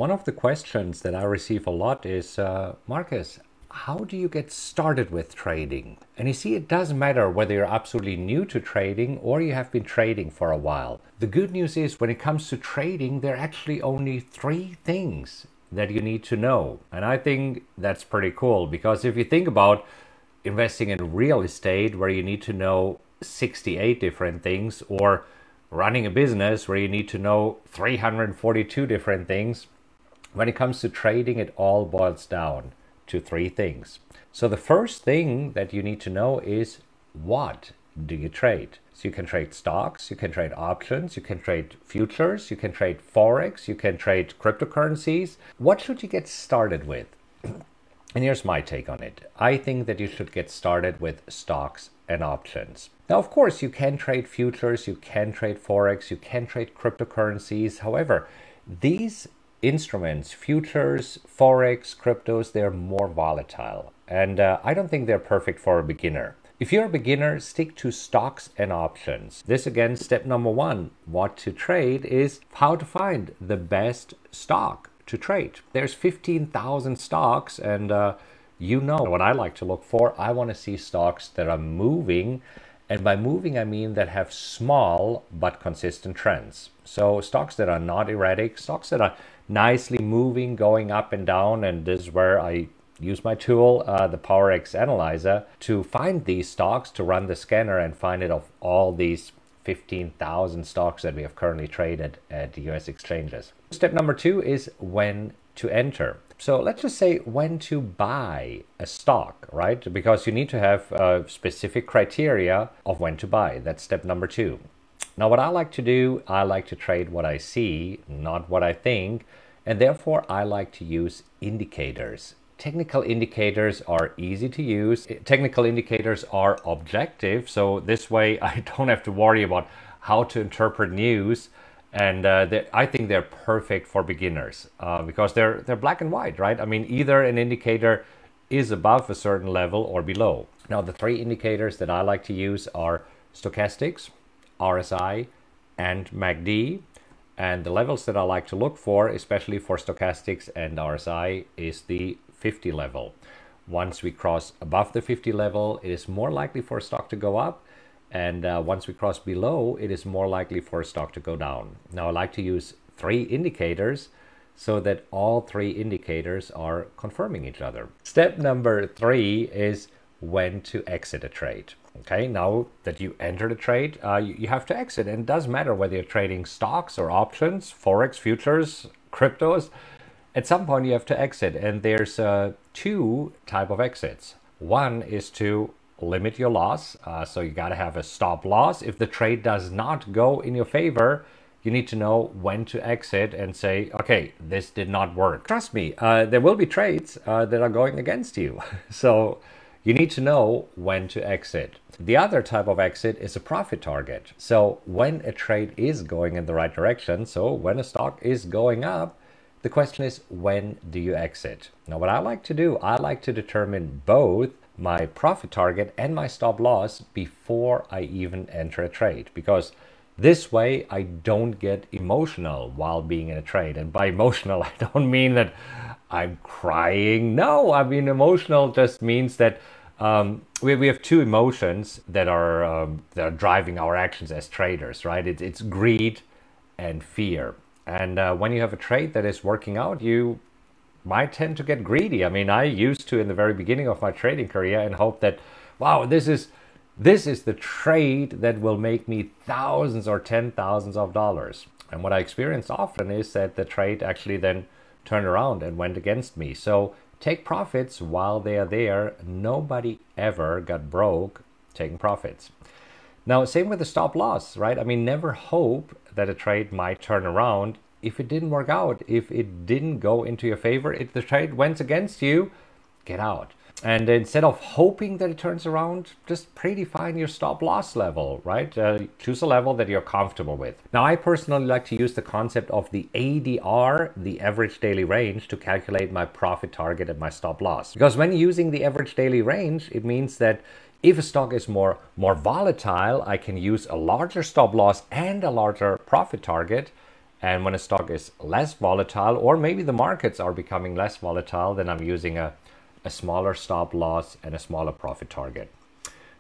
One of the questions that I receive a lot is, Marcus, how do you get started with trading? And you see, it doesn't matter whether you're absolutely new to trading or you have been trading for a while. The good news is when it comes to trading, there are actually only three things that you need to know. And I think that's pretty cool because if you think about investing in real estate where you need to know 68 different things, or running a business where you need to know 342 different things, when it comes to trading, it all boils down to three things. So the first thing that you need to know is, what do you trade? So you can trade stocks, you can trade options, you can trade futures, you can trade forex, you can trade cryptocurrencies. What should you get started with? And here's my take on it. I think that you should get started with stocks and options. Now, of course, you can trade futures, you can trade forex, you can trade cryptocurrencies. However, these instruments, futures, forex, cryptos, they're more volatile. And I don't think they're perfect for a beginner. If you're a beginner, stick to stocks and options. This again, step number one, what to trade is how to find the best stock to trade. There's 15,000 stocks, and you know what I like to look for. I want to see stocks that are moving, and by moving I mean that have small but consistent trends. So stocks that are not erratic, stocks that are nicely moving, going up and down, and this is where I use my tool, the PowerX Analyzer, to find these stocks, to run the scanner and find it of all these 15,000 stocks that we have currently traded at the US exchanges. Step number two is when to enter. So let's just say when to buy a stock, right? Because you need to have specific criteria of when to buy. That's step number two. Now, what I like to do, I like to trade what I see, not what I think, and therefore I like to use indicators. Technical indicators are easy to use. Technical indicators are objective, so this way I don't have to worry about how to interpret news. And I think they're perfect for beginners because they're black and white, right? I mean, either an indicator is above a certain level or below. Now, the three indicators that I like to use are stochastics, RSI, and MACD. And the levels that I like to look for, especially for stochastics and RSI, is the 50 level. Once we cross above the 50 level, it is more likely for a stock to go up. And once we cross below, it is more likely for a stock to go down. Now, I like to use three indicators so that all three indicators are confirming each other. Step number three is when to exit a trade. Okay, now that you enter the trade, you have to exit. And it doesn't matter whether you're trading stocks or options, forex, futures, cryptos. At some point, you have to exit. And there's two types of exits. One is to limit your loss. So you got to have a stop loss. If the trade does not go in your favor, you need to know when to exit and say, okay, this did not work. Trust me, there will be trades that are going against you. So you need to know when to exit. The other type of exit is a profit target. So when a trade is going in the right direction, so when a stock is going up, the question is, when do you exit? Now, what I like to do, I like to determine both my profit target and my stop loss before I even enter a trade, because this way I don't get emotional while being in a trade. And by emotional, I don't mean that I'm crying. No, I mean emotional just means that we have two emotions that are driving our actions as traders, right? It's greed and fear. And when you have a trade that is working out, you might tend to get greedy. I mean, I used to in the very beginning of my trading career and hope that, wow, this is the trade that will make me thousands or $10,000s of dollars. And what I experienced often is that the trade actually then turned around and went against me. So take profits while they are there. Nobody ever got broke taking profits. Now, same with the stop loss, right? I mean, never hope that a trade might turn around if it didn't work out, if it didn't go into your favor, if the trade went against you, get out. And instead of hoping that it turns around, just predefine your stop loss level, right? Choose a level that you're comfortable with. Now, I personally like to use the concept of the ADR, the average daily range, to calculate my profit target and my stop loss. Because when using the average daily range, it means that if a stock is more volatile, I can use a larger stop loss and a larger profit target. And when a stock is less volatile, or maybe the markets are becoming less volatile, then I'm using a smaller stop loss and a smaller profit target.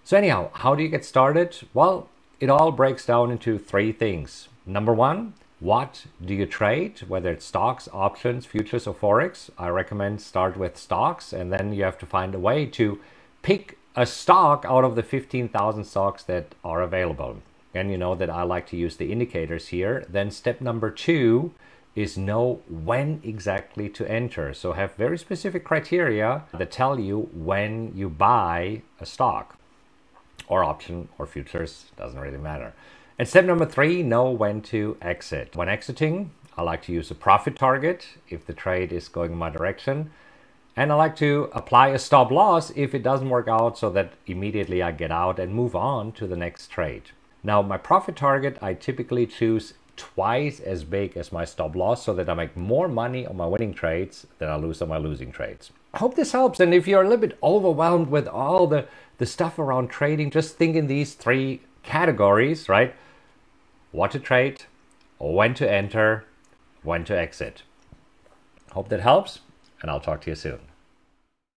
So anyhow, how do you get started? Well, it all breaks down into three things. Number one, what do you trade? Whether it's stocks, options, futures, or Forex. I recommend start with stocks, and then you have to find a way to pick a stock out of the 15,000 stocks that are available. And you know that I like to use the indicators here. Then step number two is know when exactly to enter. So have very specific criteria that tell you when you buy a stock or option or futures, doesn't really matter. And step number three, know when to exit. When exiting, I like to use a profit target if the trade is going in my direction. And I like to apply a stop loss if it doesn't work out, so that immediately I get out and move on to the next trade. Now, my profit target, I typically choose twice as big as my stop loss, so that I make more money on my winning trades than I lose on my losing trades. I hope this helps. And if you're a little bit overwhelmed with all the stuff around trading, just think in these three categories, right? What to trade, when to enter, when to exit. Hope that helps, and I'll talk to you soon.